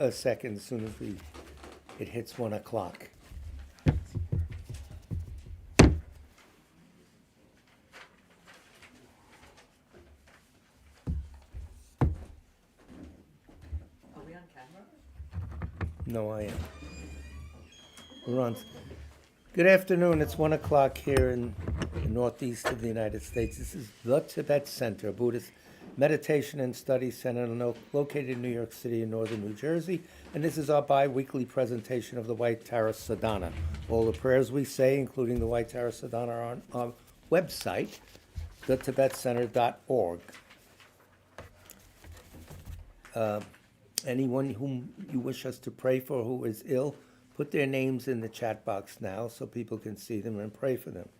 a second as soon as it hits 1 o'clock. Are we on camera? No, I am. We're on. Good afternoon. It's 1 o'clock here in the northeast of the United States. This is the Tibet Center, a Buddhist meditation and study center located in New York City and northern New Jersey. And this is our bi-weekly presentation of the White Tara Sadhana. All the prayers we say, including the White Tara Sadhana, are on our website, thetibetcenter.org. Anyone whom you wish us to pray for who is ill, put their names in the chat box now so people can see them and pray for them.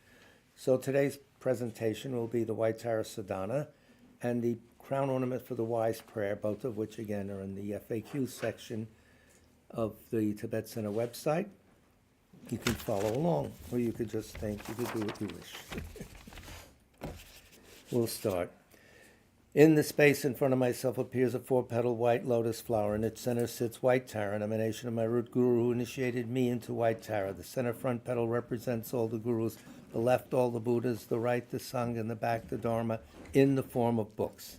So today's presentation will be the White Tara Sadhana and the Crown Ornament for the Wise Prayer, both of which again are in the FAQ section of the Tibet Center website. You can follow along, or you could just think, you could do what you wish. We'll start. In the space in front of myself appears a 4-petaled white lotus flower. In its center sits White Tara, an emanation of my root guru who initiated me into White Tara. The center front petal represents all the gurus, the left all the Buddhas, the right the Sangha, and the back the Dharma in the form of books.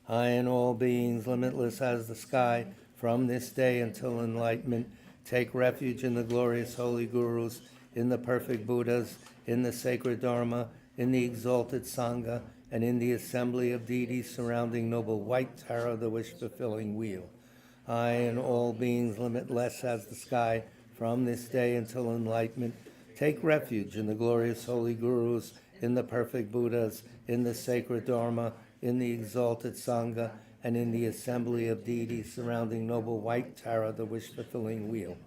I and all beings, limitless as the sky, from this day until enlightenment, take refuge in the glorious holy gurus, in the perfect Buddhas, in the sacred Dharma, in the exalted Sangha, and in the assembly of deities surrounding noble White Tara, the wish-fulfilling wheel. I and all beings limitless as the sky, from this day until enlightenment, take refuge in the glorious holy gurus, in the perfect Buddhas, in the sacred Dharma, in the exalted Sangha, and in the assembly of deities surrounding noble White Tara, the wish-fulfilling wheel.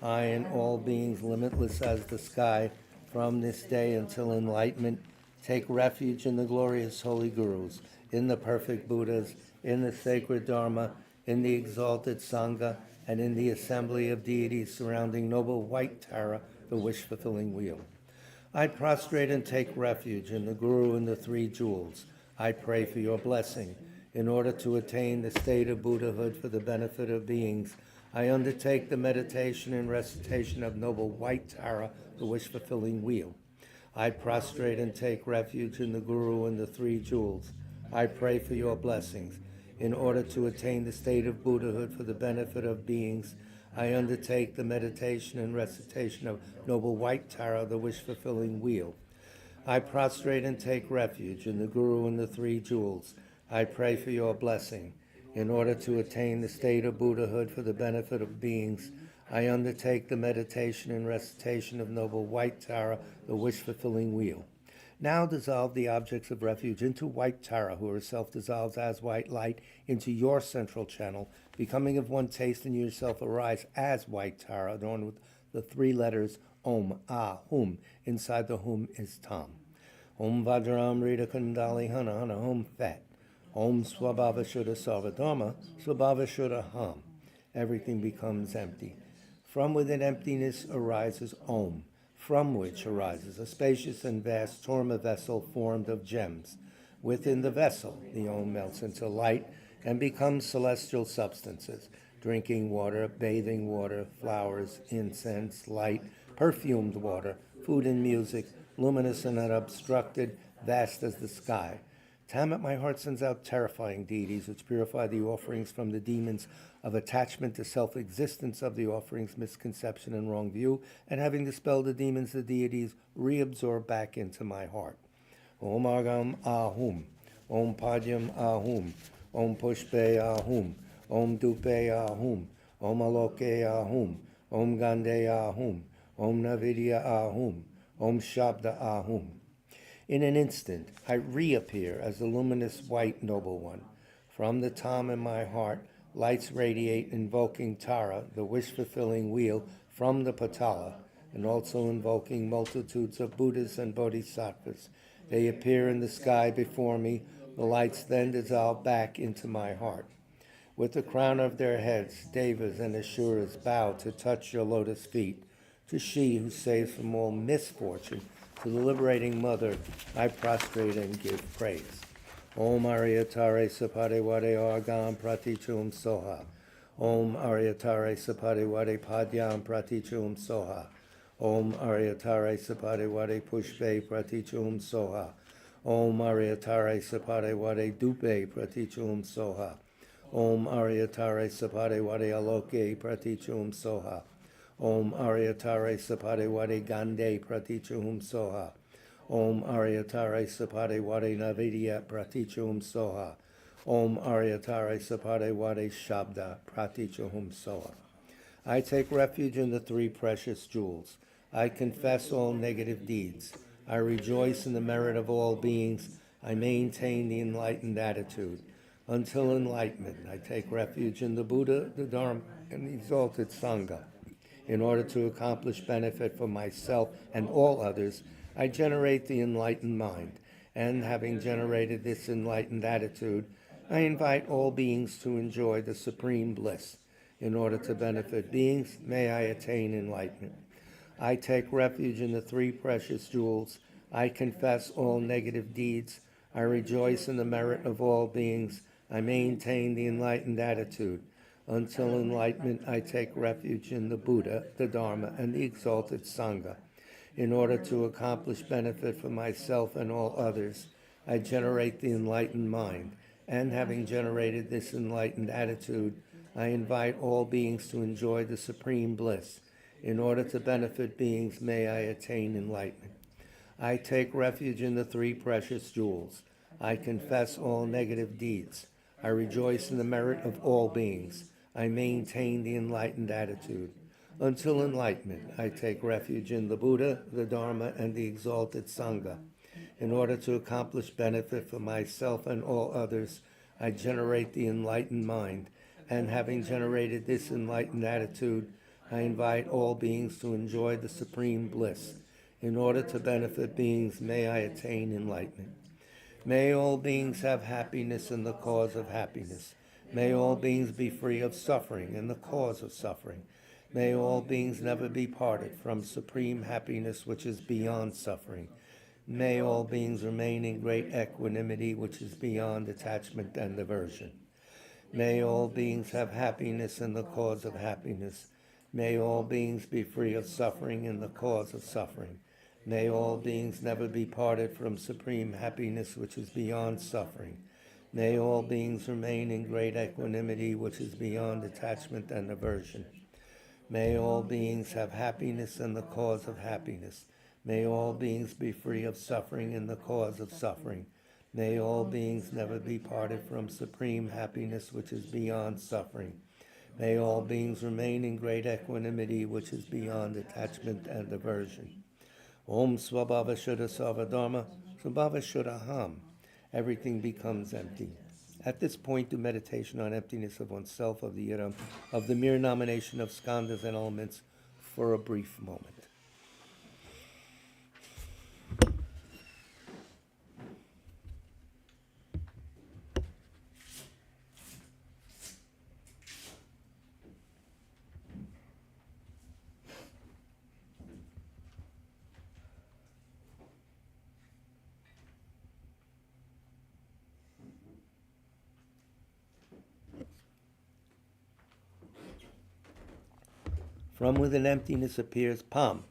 I and all beings limitless as the sky, from this day until enlightenment, take refuge in the glorious holy gurus, in the perfect Buddhas, in the sacred Dharma, in the exalted Sangha, and in the assembly of deities surrounding noble White Tara, the wish-fulfilling wheel. I prostrate and take refuge in the Guru and the Three Jewels. I pray for your blessing. In order to attain the state of Buddhahood for the benefit of beings, I undertake the meditation and recitation of noble White Tara, the wish-fulfilling wheel. I prostrate and take refuge in the Guru and the Three Jewels. I pray for your blessings. In order to attain the state of Buddhahood for the benefit of beings, I undertake the meditation and recitation of noble White Tara, the wish-fulfilling wheel. I prostrate and take refuge in the Guru and the Three Jewels. I pray for your blessing. In order to attain the state of Buddhahood for the benefit of beings, I undertake the meditation and recitation of noble White Tara, the wish-fulfilling wheel. Now dissolve the objects of refuge into White Tara, who herself dissolves as white light into your central channel, becoming of one taste, and yourself arise as White Tara, adorned with the 3 letters Om, Ah, Hum. Inside the Hum is Tam. Om Vajram Rita Kundali Hana Hana Hum Fat. Om Swabhava Shuddha Sarvadharma, Swabhava Shuddha Ham. Everything becomes empty. From within emptiness arises Om, from which arises a spacious and vast Torma vessel formed of gems. Within the vessel, the Om melts into light and becomes celestial substances, drinking water, bathing water, flowers, incense, light, perfumed water, food and music, luminous and unobstructed, vast as the sky. Tammet, my heart sends out terrifying deities which purify the offerings from the demons of attachment to self-existence of the offerings, misconception, and wrong view, and having dispelled the demons, the deities reabsorb back into my heart. Om Agam Ahum, Om Padyam Ahum, Om Pushpe Ahum, Om Dupe Ahum, Om Aloke Ahum, Om Gande Ahum, Om Navidya Ahum, Om Shabda Ahum. In an instant, I reappear as the luminous white noble one. From the Tam in my heart, lights radiate, invoking Tara, the wish-fulfilling wheel, from the Patala, and also invoking multitudes of Buddhas and Bodhisattvas. They appear in the sky before me. The lights then dissolve back into my heart. With the crown of their heads, Devas and Asuras bow to touch your lotus feet. To she who saves from all misfortune, to the liberating mother, I prostrate and give praise. Om Arya Tare Sapade Wade Argam Pratichum Soha. Om Aryatare Sapariwade Padyam Pratichum Soha. Om Aryatare Sapariwade Pushpe Pratichum Soha. Om Aryatare Sapariwade Dupe Pratichum Soha. Om Aryatare Sapariwade Aloke Pratichum Soha. Om Aryatare Sapariwade Gande Pratichum Soha. Om Aryatare Sapariwade Navidya Pratichum Soha. Om Aryatare Sapariwade Shabda Pratichum Soha. I take refuge in the three precious jewels. I confess all negative deeds. I rejoice in the merit of all beings. I maintain the enlightened attitude. Until enlightenment, I take refuge in the Buddha, the Dharma, and the exalted Sangha. In order to accomplish benefit for myself and all others, I generate the enlightened mind. And having generated this enlightened attitude, I invite all beings to enjoy the supreme bliss. In order to benefit beings, may I attain enlightenment. I take refuge in the three precious jewels. I confess all negative deeds. I rejoice in the merit of all beings. I maintain the enlightened attitude. Until enlightenment, I take refuge in the Buddha, the Dharma, and the exalted Sangha. In order to accomplish benefit for myself and all others, I generate the enlightened mind. And having generated this enlightened attitude, I invite all beings to enjoy the supreme bliss. In order to benefit beings, may I attain enlightenment. I take refuge in the three precious jewels. I confess all negative deeds. I rejoice in the merit of all beings. I maintain the enlightened attitude. Until enlightenment, I take refuge in the Buddha, the Dharma, and the exalted Sangha. In order to accomplish benefit for myself and all others, I generate the enlightened mind. And having generated this enlightened attitude, I invite all beings to enjoy the supreme bliss. In order to benefit beings, may I attain enlightenment. May all beings have happiness in the cause of happiness. May all beings be free of suffering in the cause of suffering. May all beings never be parted from supreme happiness which is beyond suffering. May all beings remain in great equanimity which is beyond attachment and aversion. May all beings have happiness in the cause of happiness. May all beings be free of suffering in the cause of suffering. May all beings never be parted from supreme happiness which is beyond suffering. May all beings remain in great equanimity which is beyond attachment and aversion. May all beings have happiness in the cause of happiness. May all beings be free of suffering in the cause of suffering. May all beings never be parted from supreme happiness which is beyond suffering. May all beings remain in great equanimity which is beyond attachment and aversion. Om Swabhava Shuddha Sarvadharma, Swabhava Shuddha Ham. Everything becomes empty. At this point, do meditation on emptiness of oneself, of the Yidam, of the mere nomination of skandhas and elements for a brief moment. From within emptiness appears Pam,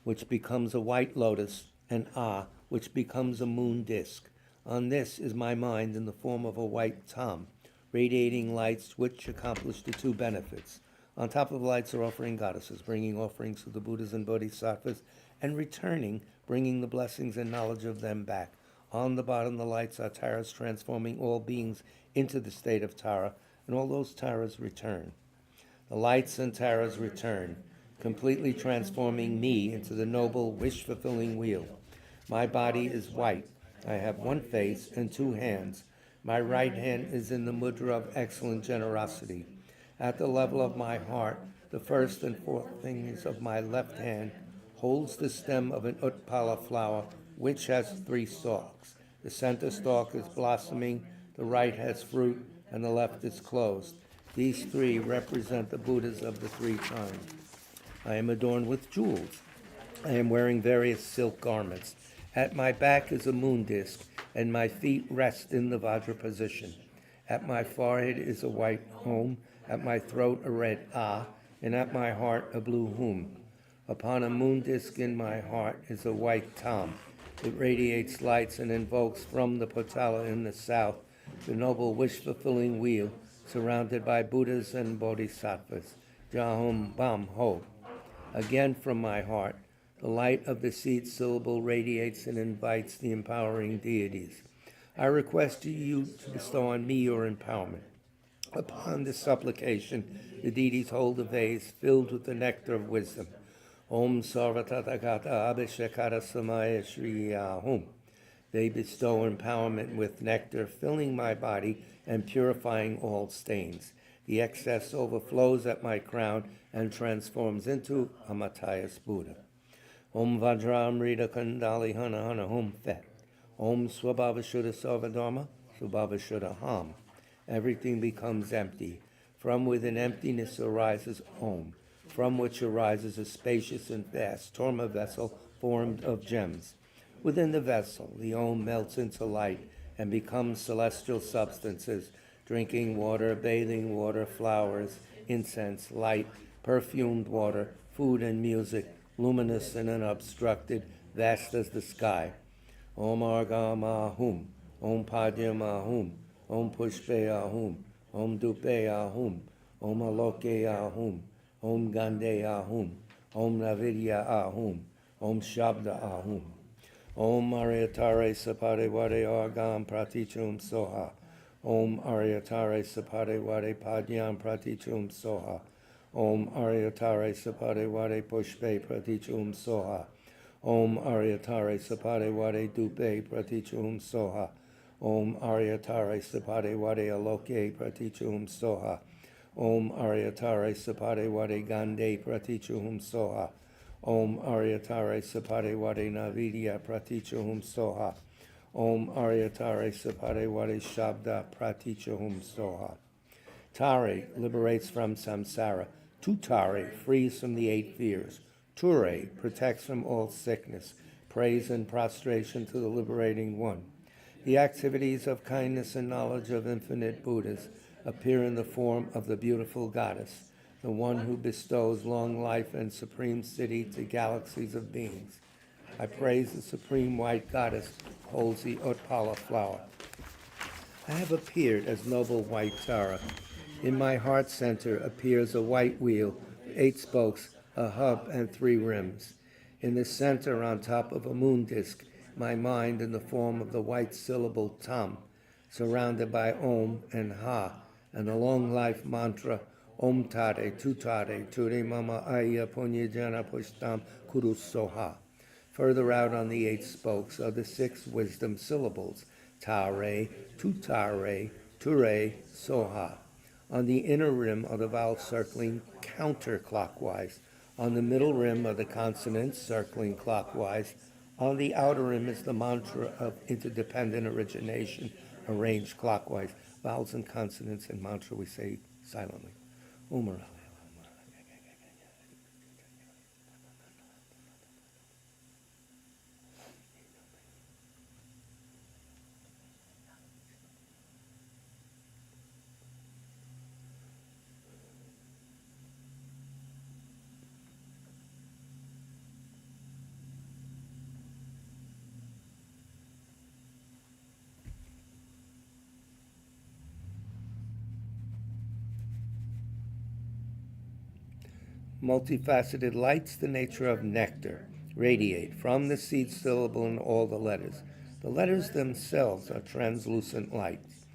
which becomes a white lotus, and Ah, which becomes a moon disk. On this is my mind in the form of a white Tam, radiating lights which accomplish the two benefits. On top of the lights are offering goddesses, bringing offerings to the Buddhas and Bodhisattvas, and returning, bringing the blessings and knowledge of them back. On the bottom, the lights are Taras, transforming all beings into the state of Tara, and all those Taras return. The lights and Taras return, completely transforming me into the noble, wish-fulfilling wheel. My body is white. I have one face and two hands. My right hand is in the mudra of excellent generosity. At the level of my heart, the first and fourth fingers of my left hand holds the stem of an utpala flower, which has 3 stalks. The center stalk is blossoming, the right has fruit, and the left is closed. These 3 represent the Buddhas of the 3 times. I am adorned with jewels. I am wearing various silk garments. At my back is a moon disk, and my feet rest in the Vajra position. At my forehead is a white home, at my throat a red ah, and at my heart a blue hum. Upon a moon disk in my heart is a white tom. It radiates lights and invokes from the Potala in the south the noble wish-fulfilling wheel surrounded by Buddhas and Bodhisattvas. Jahum Bam Ho. Again from my heart, the light of the seed syllable radiates and invites the empowering deities. I request you to bestow on me your empowerment. Upon this supplication, the deities hold a vase filled with the nectar of wisdom. Om Sarvatathagata Abhishekara Samaya Shri Hum. They bestow empowerment with nectar, filling my body and purifying all stains. The excess overflows at my crown and transforms into a Matthias Buddha. Om Vajramrita Kandali Hana Hana Hum Fet. Om Swabhavashuddha Sarvadharma, Swabhavashuddha Ham. Everything becomes empty. From within emptiness arises Om, from which arises a spacious and vast torma vessel formed of gems. Within the vessel, the Om melts into light and becomes celestial substances, drinking water, bathing water, flowers, incense, light, perfumed water, food and music, luminous and unobstructed, vast as the sky. Om Argama Hum, Om Padyama Hum, Om Pushpeya Hum, Om Dupeya Hum, Om Alokeya Hum, Om Gandeya Hum, Om Navidya Ahum, Om Shabda Ahum. Om Aryatare Sapade Wade Argam Pratichum Soha. Om Aryatare Sapade Wade Padyam Pratichum Soha. Om Aryatare Sapade Wade Pushpe Pratichum Soha. Om Aryatare Sapade Wade Dupe Pratichum Soha. Om Aryatare Sapade Wade Aloke Pratichum Soha. Om Aryatare Sapade Wade Gande Pratichum Soha. Om Aryatare Sapade Wade Navidya Pratichum Soha. Om Aryatare Sapade Wade Shabda Pratichum Soha. Tare liberates from samsara. Tutare frees from the 8 fears. Ture protects from all sickness. Praise and prostration to the liberating one. The activities of kindness and knowledge of infinite Buddhas appear in the form of the beautiful goddess, the one who bestows long life and supreme siddhi to galaxies of beings. I praise the supreme white goddess who holds the Utpala flower. I have appeared as noble white Tara. In my heart center appears a white wheel, 8 spokes, a hub, and 3 rims. In the center, on top of a moon disk, my mind in the form of the white syllable Tam, surrounded by Om and Ha, and a long life mantra, Om Tare, Tutare, Ture Mama Aya Punyajana Pushtam Kuru Soha. Further out on the 8 spokes are the 6 wisdom syllables, Tare, Tutare, Ture, Soha. On the inner rim are the vowels circling counterclockwise. On the middle rim are the consonants circling clockwise. On the outer rim is the mantra of interdependent origination, arranged clockwise. Vowels and consonants and mantra we say silently. Umar. Multifaceted lights, the nature of nectar, radiate from the seed syllable in all the letters. The letters themselves are translucent lights.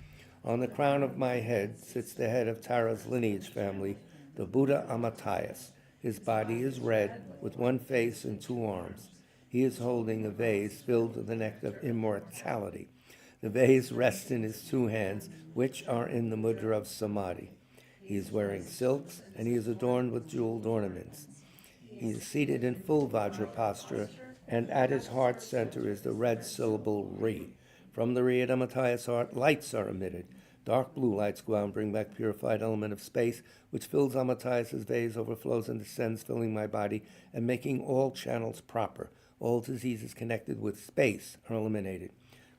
On the crown of my head sits the head of Tara's lineage family, the Buddha Amatayas. His body is red, with 1 face and 2 arms. He is holding a vase filled with the nectar of immortality. The vase rests in his 2 hands, which are in the mudra of samadhi. He is wearing silks, and he is adorned with jeweled ornaments. He is seated in full Vajra posture, and at his heart center is the red syllable Ri. From the Ri at Amatayas' heart, lights are emitted. Dark blue lights go out and bring back purified element of space, which fills Amatayas' vase, overflows and descends, filling my body, and making all channels proper. All diseases connected with space are eliminated.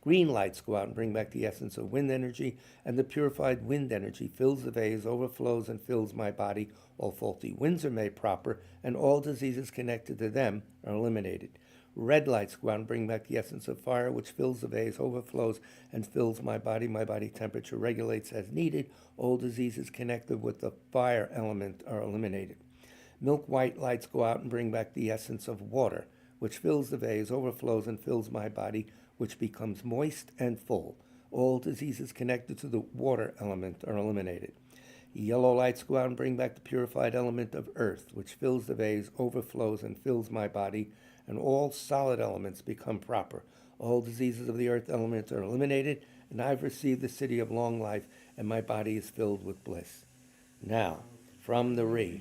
Green lights go out and bring back the essence of wind energy, and the purified wind energy fills the vase, overflows, and fills my body. All faulty winds are made proper, and all diseases connected to them are eliminated. Red lights go out and bring back the essence of fire, which fills the vase, overflows, and fills my body. My body temperature regulates as needed. All diseases connected with the fire element are eliminated. Milk white lights go out and bring back the essence of water, which fills the vase, overflows, and fills my body, which becomes moist and full. All diseases connected to the water element are eliminated. Yellow lights go out and bring back the purified element of earth, which fills the vase, overflows, and fills my body, and all solid elements become proper. All diseases of the earth element are eliminated, and I've received the city of long life, and my body is filled with bliss. Now, from the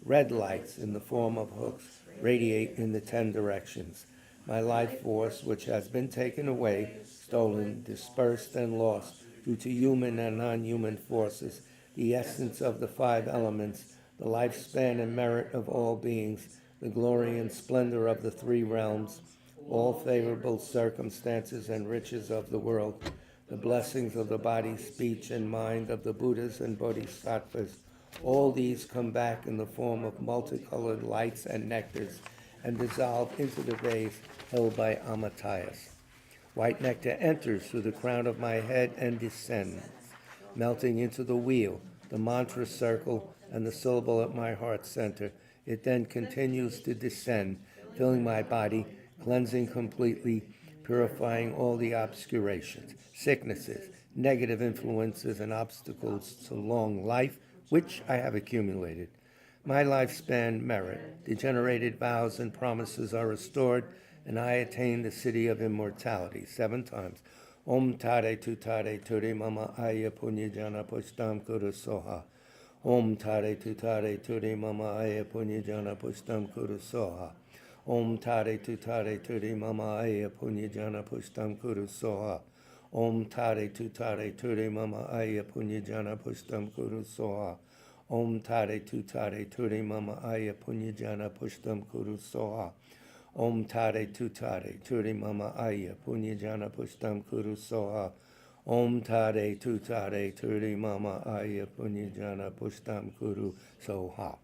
red lights in the form of hooks radiate in the 10 directions. My life force, which has been taken away, stolen, dispersed, and lost due to human and non-human forces, the essence of the 5 elements, the lifespan and merit of all beings, the glory and splendor of the 3 realms, all favorable circumstances and riches of the world, the blessings of the body, speech, and mind of the Buddhas and Bodhisattvas, all these come back in the form of multicolored lights and nectars and dissolve into the vase held by Amitayas. White nectar enters through the crown of my head and descends, melting into the wheel, the mantra circle, and the syllable at my heart center. It then continues to descend, filling my body, cleansing completely, purifying all the obscurations, sicknesses, negative influences, and obstacles to long life, which I have accumulated. My lifespan merit, degenerated vows and promises are restored, and I attain the city of immortality 7 times. Om Tare Tutare Ture Mama Aya Punyajana Pushtam Kuru Soha. Om Tare Tutare Ture Mama Aya Punyajana Pushtam Kuru Soha. Om Tare Tutare Ture Mama Aya Punyajana Pushtam Kuru Soha. Om Tare Tutare Ture Mama Aya Punyajana Pushtam Kuru Soha. Om Tare Tutare Ture Mama Aya Punyajana Pushtam Kuru Soha. Om Tare Tutare Ture Mama Aya Punyajana Pushtam Kuru Soha. Om Tare Tutare Ture Mama Aya Punyajana Pushtam Kuru Soha.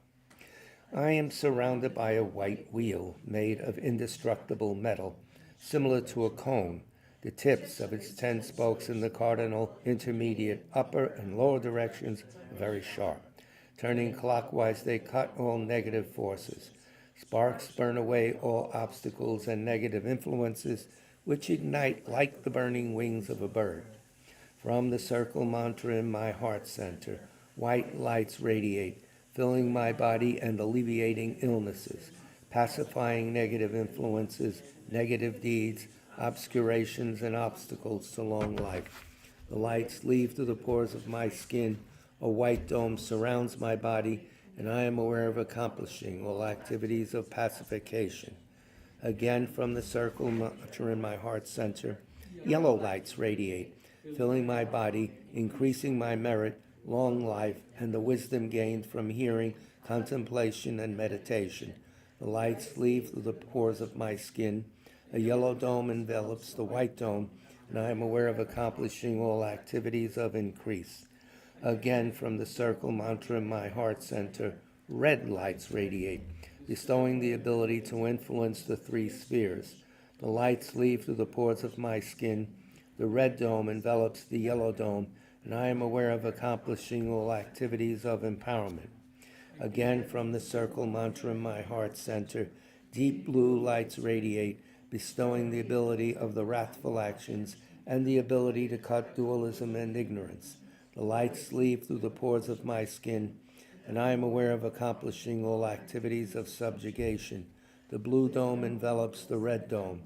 I am surrounded by a white wheel made of indestructible metal, similar to a cone. The tips of its 10 spokes in the cardinal, intermediate, upper, and lower directions are very sharp. Turning clockwise, they cut all negative forces. Sparks burn away all obstacles and negative influences, which ignite like the burning wings of a bird. From the circle mantra in my heart center, white lights radiate, filling my body and alleviating illnesses, pacifying negative influences, negative deeds, obscurations, and obstacles to long life. The lights leave through the pores of my skin. A white dome surrounds my body, and I am aware of accomplishing all activities of pacification. Again, from the circle mantra in my heart center, yellow lights radiate, filling my body, increasing my merit, long life, and the wisdom gained from hearing, contemplation, and meditation. The lights leave through the pores of my skin. A yellow dome envelops the white dome, and I am aware of accomplishing all activities of increase. Again, from the circle mantra in my heart center, red lights radiate, bestowing the ability to influence the 3 spheres. The lights leave through the pores of my skin. The red dome envelops the yellow dome, and I am aware of accomplishing all activities of empowerment. Again, from the circle mantra in my heart center, deep blue lights radiate, bestowing the ability of the wrathful actions and the ability to cut dualism and ignorance. The lights leave through the pores of my skin, and I am aware of accomplishing all activities of subjugation. The blue dome envelops the red dome.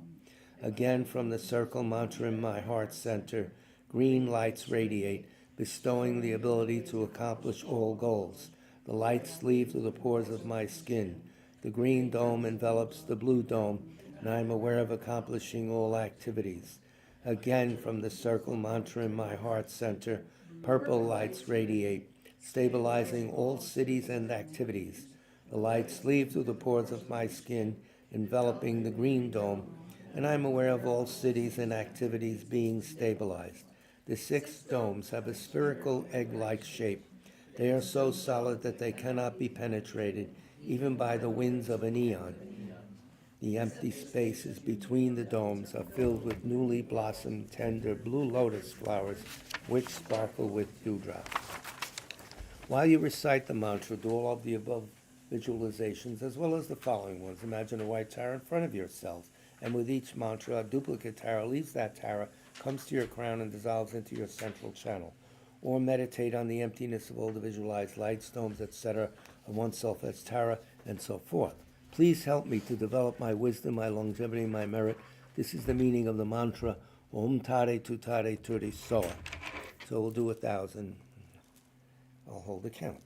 Again, from the circle mantra in my heart center, green lights radiate, bestowing the ability to accomplish all goals. The lights leave through the pores of my skin. The green dome envelops the blue dome, and I am aware of accomplishing all activities. Again, from the circle mantra in my heart center, purple lights radiate, stabilizing all cities and activities. The lights leave through the pores of my skin, enveloping the green dome, and I am aware of all cities and activities being stabilized. The 6 domes have a spherical egg-like shape. They are so solid that they cannot be penetrated even by the winds of an eon. The empty spaces between the domes are filled with newly blossomed tender blue lotus flowers which sparkle with dewdrops. While you recite the mantra, do all of the above visualizations as well as the following ones. Imagine a white tower in front of yourself, and with each mantra, a duplicate tower leaves that tower, comes to your crown, and dissolves into your central channel. Or meditate on the emptiness of all the visualized lights, domes, etc., of oneself as Tara, and so forth. Please help me to develop my wisdom, my longevity, my merit. This is the meaning of the mantra, Om Tare Tutare Turi Soa. So we'll do 1,000. I'll hold the count.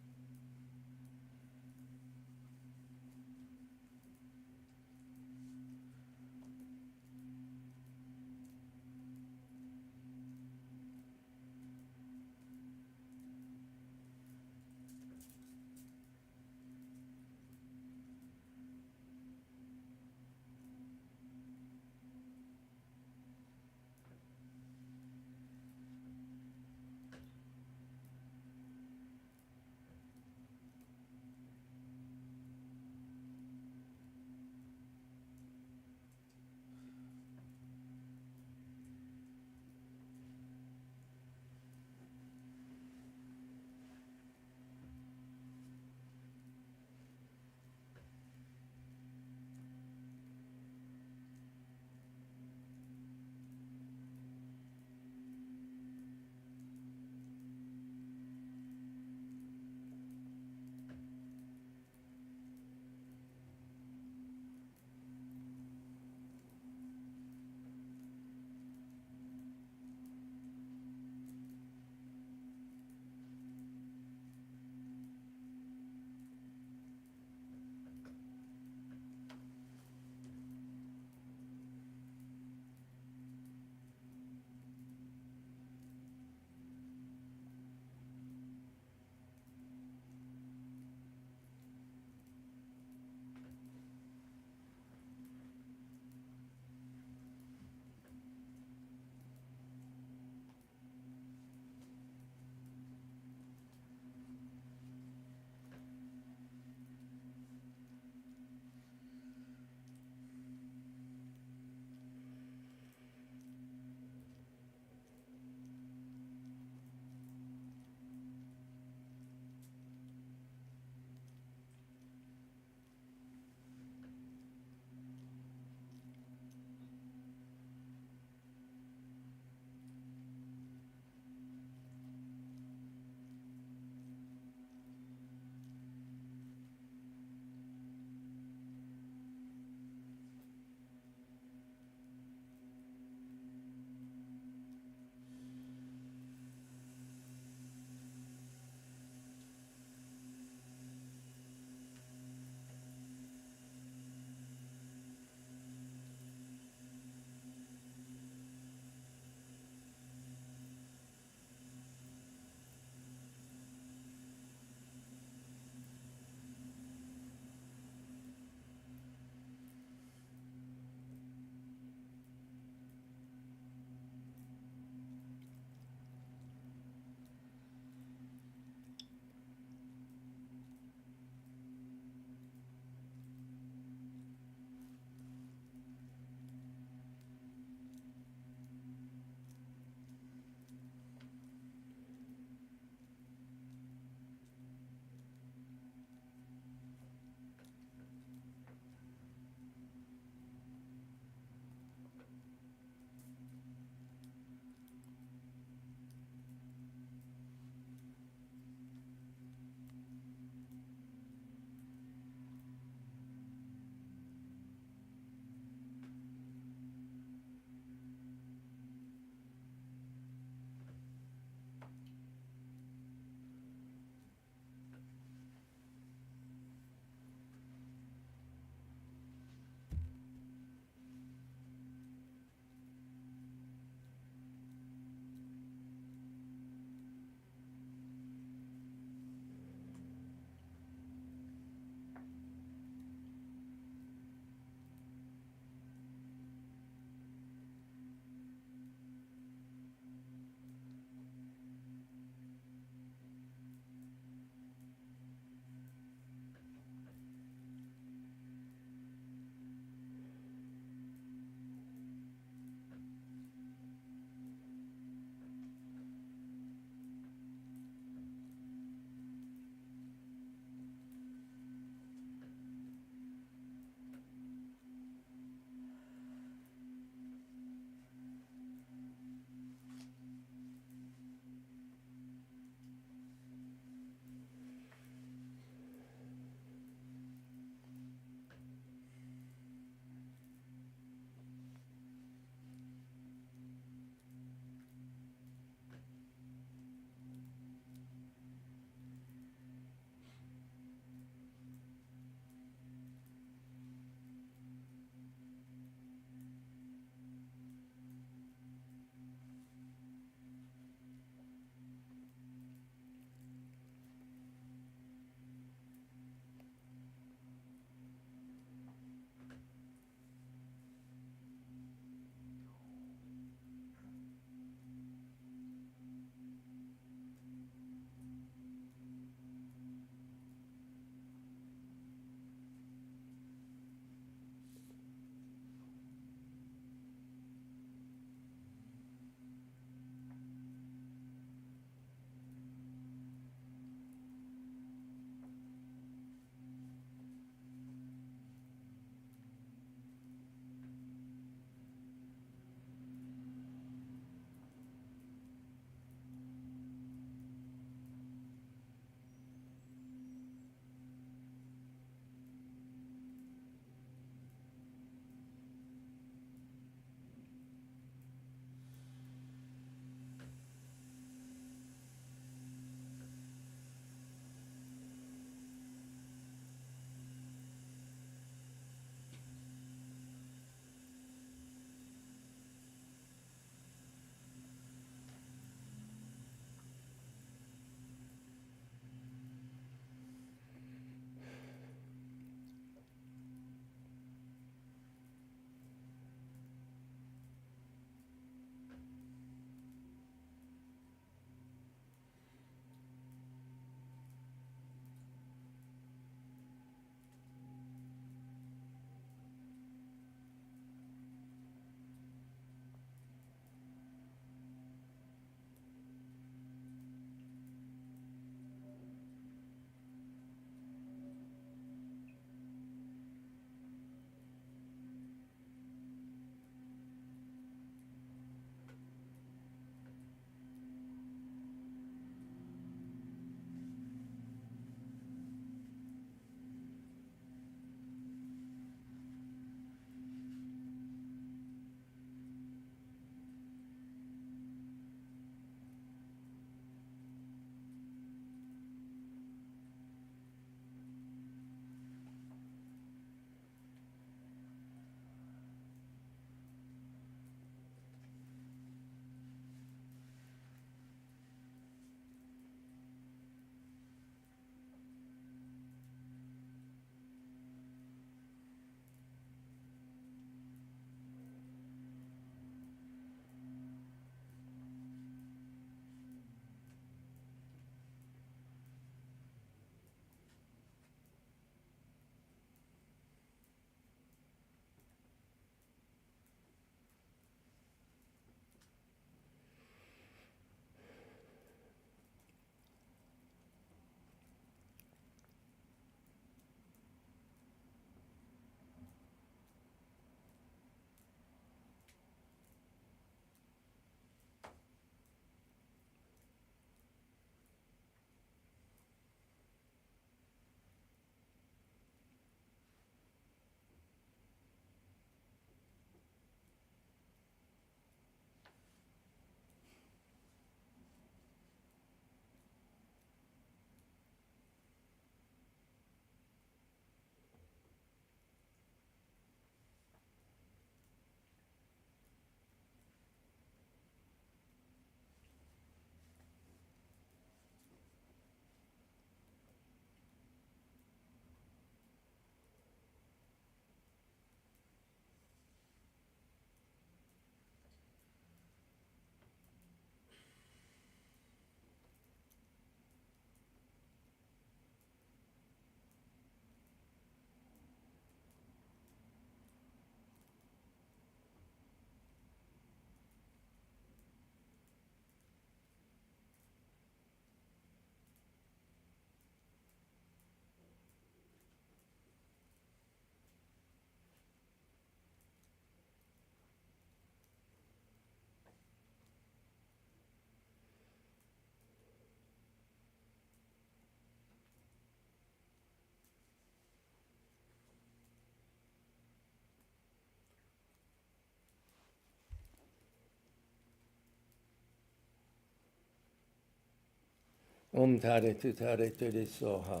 Om Tare Tutare Tere Soha.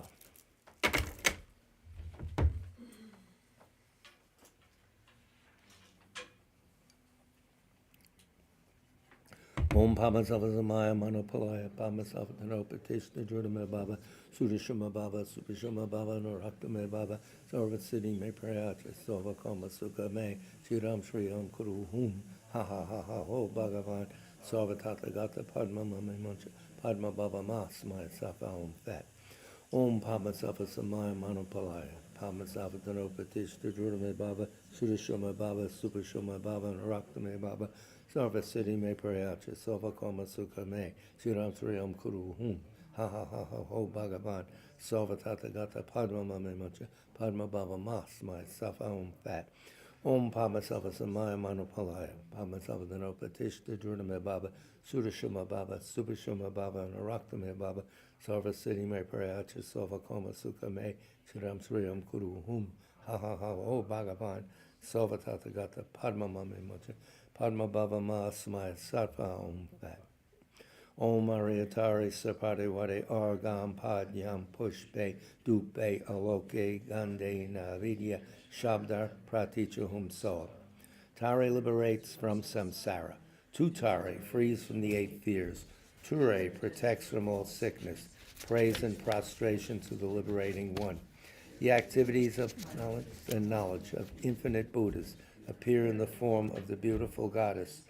Om Pamasavasamaya Manopalaya Pamasavatanopatishna Judame Baba Sudashama Baba Supashama Baba Noraktame Baba Sarva Siddhi Me Prayatra Sova Koma Sukha Me Sriram Shri Om Kuru Hum Ha Ha Ha Ha Ho Bhagavan Sarva Tathagata Padma Mame Mancha Padma Baba Mas Maya Safa Om Fat Om Pamasavasamaya Manopalaya Pamasavatanopatishna Judame Baba Sudashama Baba Supashama Baba Noraktame Baba Sarva Siddhi Me Prayatra Sarva Koma Sukha Me Sriram Sri Om Kuru Hum Ha Ha Ha Ha Ho Bhagavan Sarva Tathagata Padma Mame Mancha Padma Baba Mas Maya Safa Om Fat Om Pamasava Samaya Manopalaya Pamasava Dhanopatishta Jurname Baba Sudashama Baba Subhashama Baba Naraktame Baba Sarva Siddhi Me Prayatra Sarva Koma Sukha Me Sriram Sri Om Kuru Hum Ha Ha Ha Ho Bhagavan Sarva Tathagata Padma Mame Mancha Padma Baba Mas Maya Safa Om Fat Om Ariatari Sapade Wade Argam Padyam Pushpe Dupe Aloke Gande Navidya Shabdar Pratichahum Soa. Tare liberates from samsara. Tutare frees from the 8 fears. Ture protects from all sickness. Praise and prostration to the liberating one. The activities of knowledge of infinite Buddhas appear in the form of the beautiful goddess,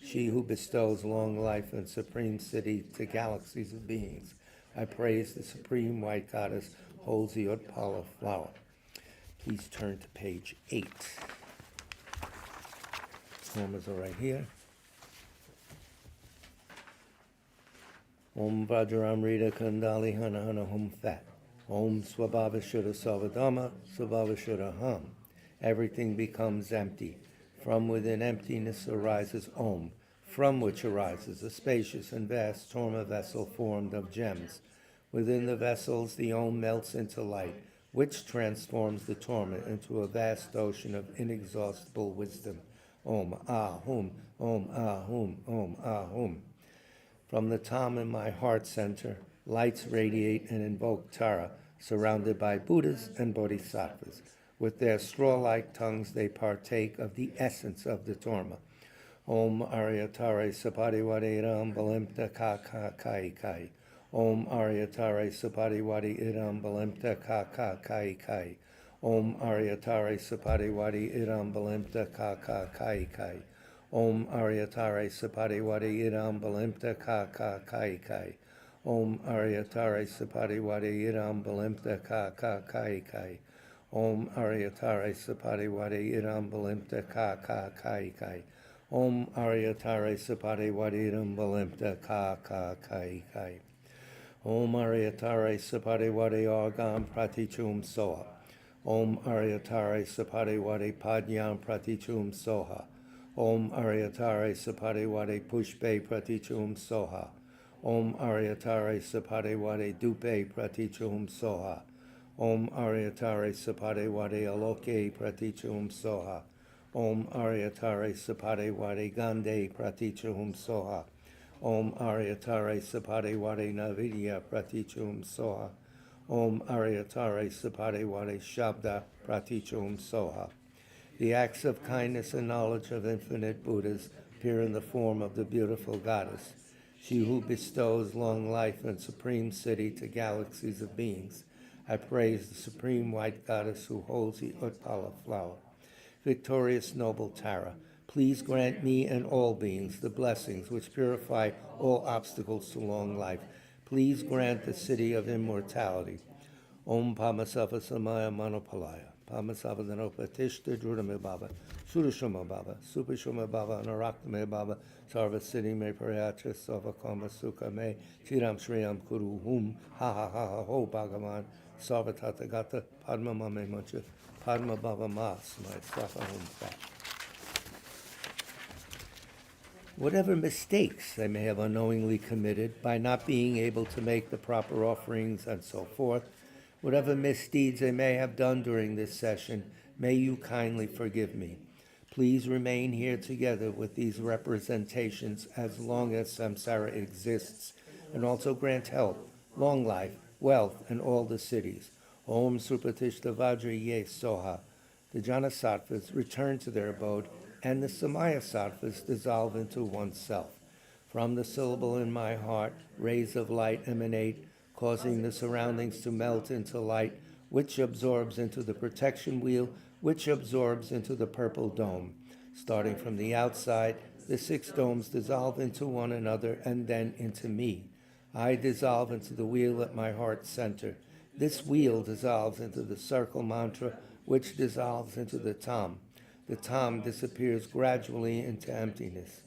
she who bestows long life and supreme city to galaxies of beings. I praise the supreme white goddess, holds the Utpala flower. Please turn to page 8. Formulas are right here. Om Vajram Rita Kandali Hana Hana Hum Fat. Om Swabhava Shuddha Savadama Swabhava Shuddha Ham. Everything becomes empty. From within emptiness arises Om, from which arises a spacious and vast Torma vessel formed of gems. Within the vessels the Om melts into light, which transforms the Torma into a vast ocean of inexhaustible wisdom. Om Ahum, Om Ahum, Om Ahum. From the Tam in my heart center, lights radiate and invoke Tara, surrounded by Buddhas and Bodhisattvas. With their straw-like tongues, they partake of the essence of the Torma. Om Aryatare Sapadiwadi Iram Balimta Ka Ka Kai Kai. Om Aryatare Sapadiwadi Iram Balimta Ka Ka Kai Kai. Om Aryatare Sapadiwadi Iram Balimta Ka Ka Kai Kai. Om Aryatare Sapadiwadi Iram Balimta Ka Ka Kai Kai. Om Aryatare Sapadiwadi Iram Balimta Ka Ka Kai Kai. Om Aryatare Sapadiwadi Iram Balimta Ka Ka Kai Kai. Om Aryatare Sapadiwadi Iram Balimta Ka Ka Kai Kai. Om Aryatare Sapadiwadi Argam Pratichum Soha. Om Aryatare Sapadiwadi Padyam Pratichum Soha. Om Aryatare Sapadiwadi Pushpe Pratichum Soha. Om Aryatare Sapadiwadi Dupe Pratichum Soha. Om Aryatare Sapadiwadi Aloke Pratichum Soha. Om Aryatare Sapadiwadi Gande Pratichum Soha. Om Aryatare Sapadiwadi Navidya Pratichum Soha. Om Aryatare Sapadiwadi Shabda Pratichum Soha. The acts of kindness and knowledge of infinite Buddhas appear in the form of the beautiful goddess, she who bestows long life and supreme city to galaxies of beings. I praise the supreme white goddess who holds the Utpala flower. Victorious noble Tara, please grant me and all beings the blessings which purify all obstacles to long life. Please grant the city of immortality. Om Pamasava Samaya Manopalaya. Pamasava Dhanopatishta Drudame Baba. Sudashama Baba. Supashama Baba. Naraktame Baba. Sarva Siddhi Me Prayatra Sarva Kama Sukha Me. Sriram Sriyam Kuru Hum. Ha Ha Ha Ha Ho Bhagavan. Sarva Tathagata Padma Mame Mancha. Padma Baba Mas. My Safa Hum Fat. Whatever mistakes they may have unknowingly committed by not being able to make the proper offerings and so forth, whatever misdeeds they may have done during this session, may you kindly forgive me. Please remain here together with these representations as long as samsara exists, and also grant help long life, wealth, and all the cities. Om Srupatishta Vajra Ye Soha. The Janasattvas return to their abode, and the Samaya Sattvas dissolve into oneself. From the syllable in my heart, rays of light emanate, causing the surroundings to melt into light, which absorbs into the protection wheel, which absorbs into the purple dome. Starting from the outside, the 6 domes dissolve into one another and then into me. I dissolve into the wheel at my heart center. This wheel dissolves into the circle mantra, which dissolves into the tam. The tam disappears gradually into emptiness.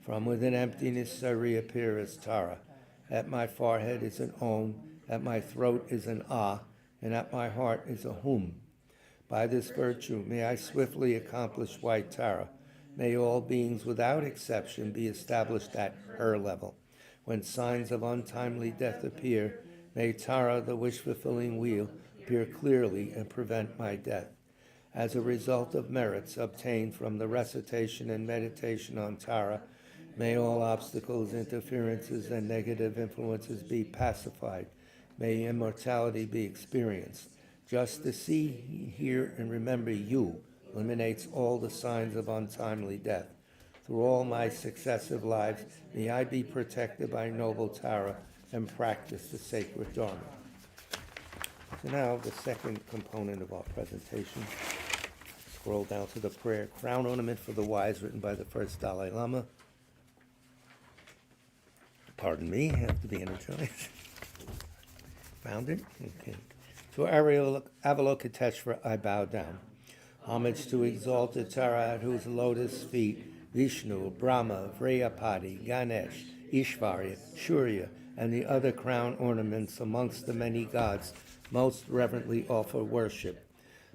From within emptiness I reappear as Tara. At my forehead is an Om, at my throat is an Ah, and at my heart is a Hum. By this virtue may I swiftly accomplish white Tara. May all beings without exception be established at her level. When signs of untimely death appear, may Tara, the wish-fulfilling wheel, appear clearly and prevent my death. As a result of merits obtained from the recitation and meditation on Tara, may all obstacles, interferences, and negative influences be pacified. May immortality be experienced. Just to see, hear, and remember you eliminates all the signs of untimely death. Through all my successive lives, may I be protected by noble Tara and practice the sacred Dharma. So now the second component of our presentation. Scroll down to the prayer crown ornament for the wise, written by the first Dalai Lama. Pardon me, I have to be energized. Found it? Okay. To Avalokiteshvara I bow down. Homage to exalted Tara, at whose lotus feet Vishnu, Brahma, Vrayapati, Ganesh, Ishvarya, Shurya, and the other crown ornaments amongst the many gods most reverently offer worship.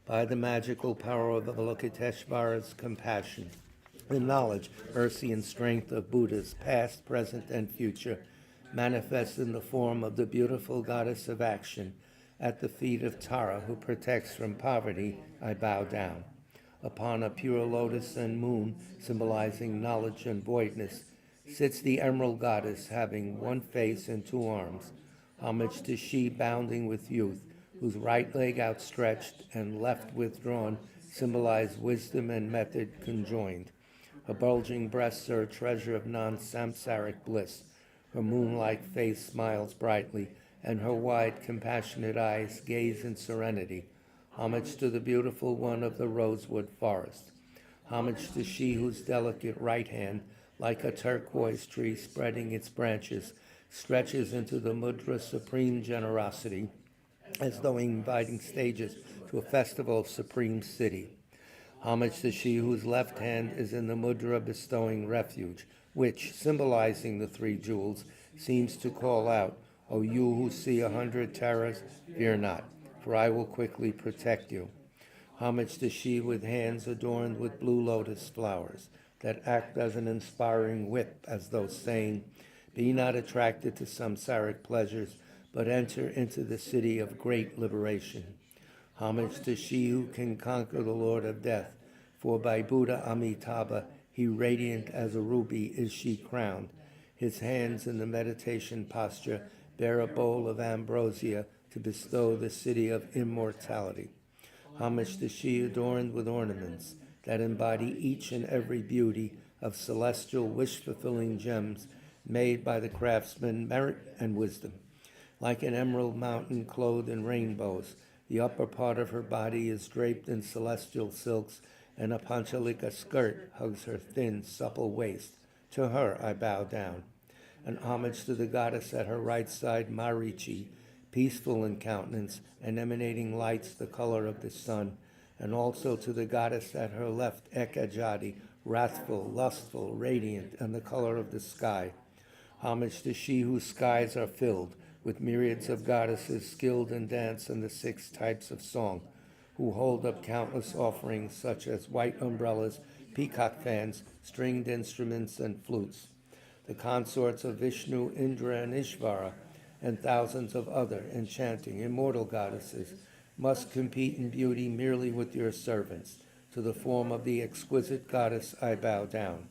By the magical power of Avalokiteshvara's compassion, the knowledge, mercy, and strength of Buddhas, past, present, and future, manifest in the form of the beautiful goddess of action, at the feet of Tara, who protects from poverty, I bow down. Upon a pure lotus and moon, symbolizing knowledge and voidness, sits the emerald goddess, having one face and 2 arms. Homage to she, bounding with youth, whose right leg outstretched and left withdrawn symbolize wisdom and method conjoined. Her bulging breasts are a treasure of non-samsaric bliss. Her moon-like face smiles brightly, and her wide, compassionate eyes gaze in serenity. Homage to the beautiful one of the rosewood forest. Homage to she whose delicate right hand, like a turquoise tree spreading its branches, stretches into the mudra supreme generosity, as though inviting stages to a festival of supreme city. Homage to she whose left hand is in the mudra bestowing refuge, which, symbolizing the 3 jewels, seems to call out, O you who see 100 terrors, fear not, for I will quickly protect you. Homage to she with hands adorned with blue lotus flowers that act as an inspiring whip, as though saying, be not attracted to samsaric pleasures, but enter into the city of great liberation. Homage to she who can conquer the Lord of Death, for by Buddha Amitabha, he radiant as a ruby is she crowned. His hands in the meditation posture bear a bowl of ambrosia to bestow the city of immortality. Homage to she adorned with ornaments that embody each and every beauty of celestial wish-fulfilling gems made by the craftsman merit and wisdom. Like an emerald mountain clothed in rainbows, the upper part of her body is draped in celestial silks, and a panchalika skirt hugs her thin, supple waist. To her I bow down. An homage to the goddess at her right side, Marichi, peaceful in countenance and emanating lights the color of the sun, and also to the goddess at her left, Ekajati, wrathful, lustful, radiant, and the color of the sky. Homage to she whose skies are filled with myriads of goddesses skilled in dance and the 6 types of song, who hold up countless offerings such as white umbrellas, peacock fans, stringed instruments, and flutes. The consorts of Vishnu, Indra, and Ishvara, and thousands of other enchanting, immortal goddesses, must compete in beauty merely with your servants. To the form of the exquisite goddess I bow down.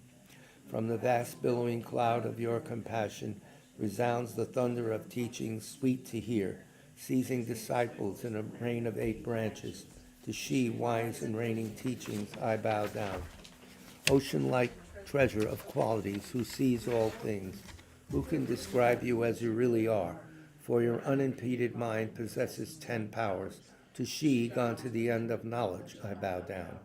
From the vast billowing cloud of your compassion, resounds the thunder of teaching sweet to hear, seizing disciples in a reign of 8 branches. To she, wise in reigning teachings, I bow down. Ocean-like treasure of qualities, who sees all things, who can describe you as you really are? For your unimpeded mind possesses 10 powers. To she, gone to the end of knowledge, I bow down.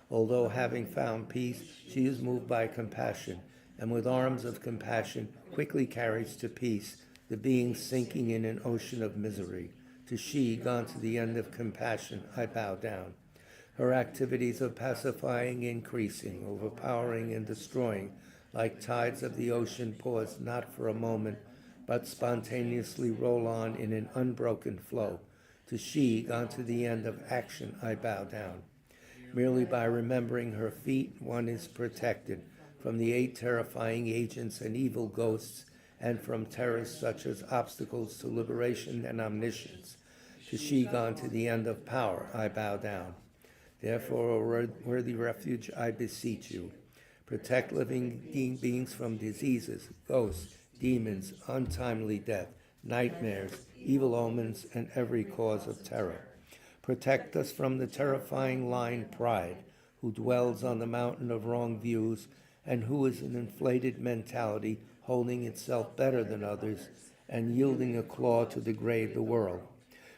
Although having found peace, she is moved by compassion, and with arms of compassion quickly carries to peace the being sinking in an ocean of misery. To she, gone to the end of compassion, I bow down. Her activities of pacifying increasing, overpowering and destroying, like tides of the ocean pause not for a moment, but spontaneously roll on in an unbroken flow. To she, gone to the end of action, I bow down. Merely by remembering her feet, one is protected from the 8 terrifying agents and evil ghosts, and from terrors such as obstacles to liberation and omniscience. To she, gone to the end of power, I bow down. Therefore, O worthy refuge, I beseech you, protect living beings from diseases, ghosts, demons, untimely death, nightmares, evil omens, and every cause of terror. Protect us from the terrifying lion Pride, who dwells on the mountain of wrong views, and who is an inflated mentality holding itself better than others and yielding a claw to degrade the world.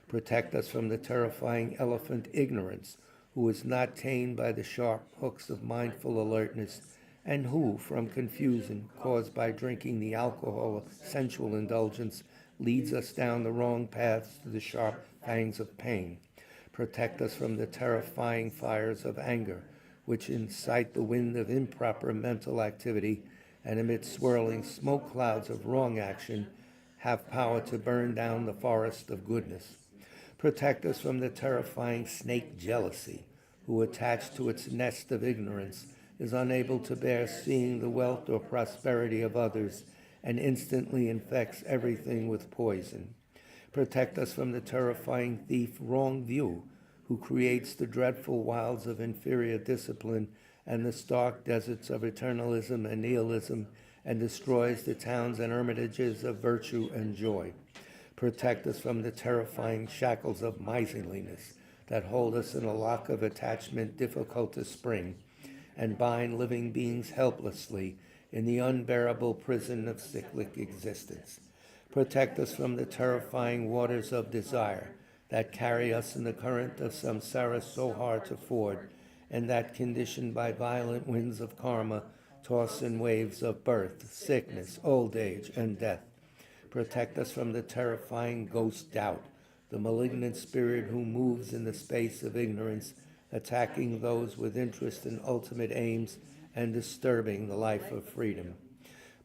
Protect us from the terrifying elephant Ignorance, who is not tamed by the sharp hooks of mindful alertness, and who, from confusion caused by drinking the alcohol of sensual indulgence, leads us down the wrong paths to the sharp fangs of pain. Protect us from the terrifying fires of anger, which incite the wind of improper mental activity, and amid swirling smoke clouds of wrong action, have power to burn down the forest of goodness. Protect us from the terrifying snake jealousy, who, attached to its nest of ignorance, is unable to bear seeing the wealth or prosperity of others, and instantly infects everything with poison. Protect us from the terrifying thief Wrong View, who creates the dreadful wilds of inferior discipline and the stark deserts of eternalism and nihilism, and destroys the towns and hermitages of virtue and joy. Protect us from the terrifying shackles of miserliness that hold us in a lock of attachment difficult to spring, and bind living beings helplessly in the unbearable prison of cyclic existence. Protect us from the terrifying waters of desire that carry us in the current of samsara so hard to ford, and that, conditioned by violent winds of karma, toss in waves of birth, sickness, old age, and death. Protect us from the terrifying ghost doubt, the malignant spirit who moves in the space of ignorance, attacking those with interest in ultimate aims and disturbing the life of freedom.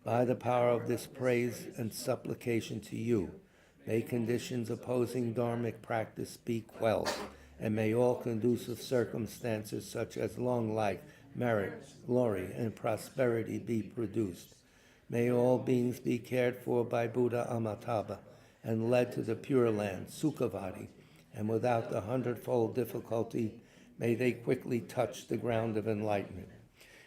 By the power of this praise and supplication to you, may conditions opposing dharmic practice be quelled, and may all conducive circumstances such as long life, merit, glory, and prosperity be produced. May all beings be cared for by Buddha Amitabha and led to the Pure Land, Sukhavati, and without the 100-fold difficulty, may they quickly touch the ground of enlightenment.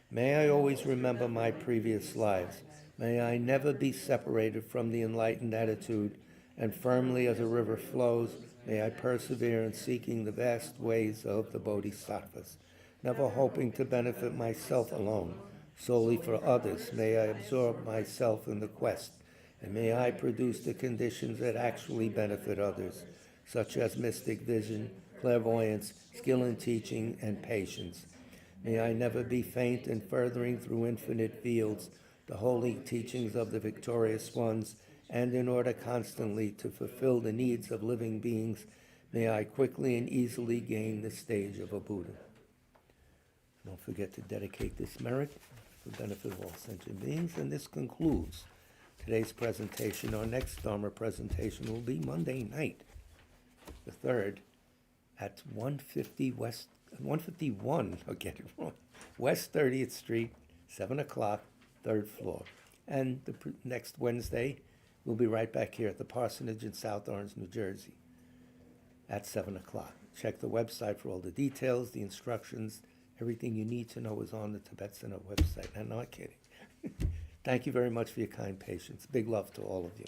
May I always remember my previous lives. May I never be separated from the enlightened attitude, and firmly as a river flows, may I persevere in seeking the vast ways of the Bodhisattvas, never hoping to benefit myself alone. Solely for others, may I absorb myself in the quest, and may I produce the conditions that actually benefit others, such as mystic vision, clairvoyance, skill in teaching, and patience. May I never be faint in furthering through infinite fields the holy teachings of the victorious ones, and in order constantly to fulfill the needs of living beings, may I quickly and easily gain the stage of a Buddha. Don't forget to dedicate this merit for the benefit of all sentient beings, and this concludes today's presentation. Our next Dharma presentation will be Monday night, the 3rd, at 151, I'll get it wrong, West 30th Street, 7 o'clock, 3rd floor. And the next Wednesday, we'll be right back here at the Parsonage in South Orange, New Jersey, at 7 o'clock. Check the website for all the details, the instructions. Everything you need to know is on the Tibet Center website. I'm not kidding. Thank you very much for your kind patience. Big love to all of you.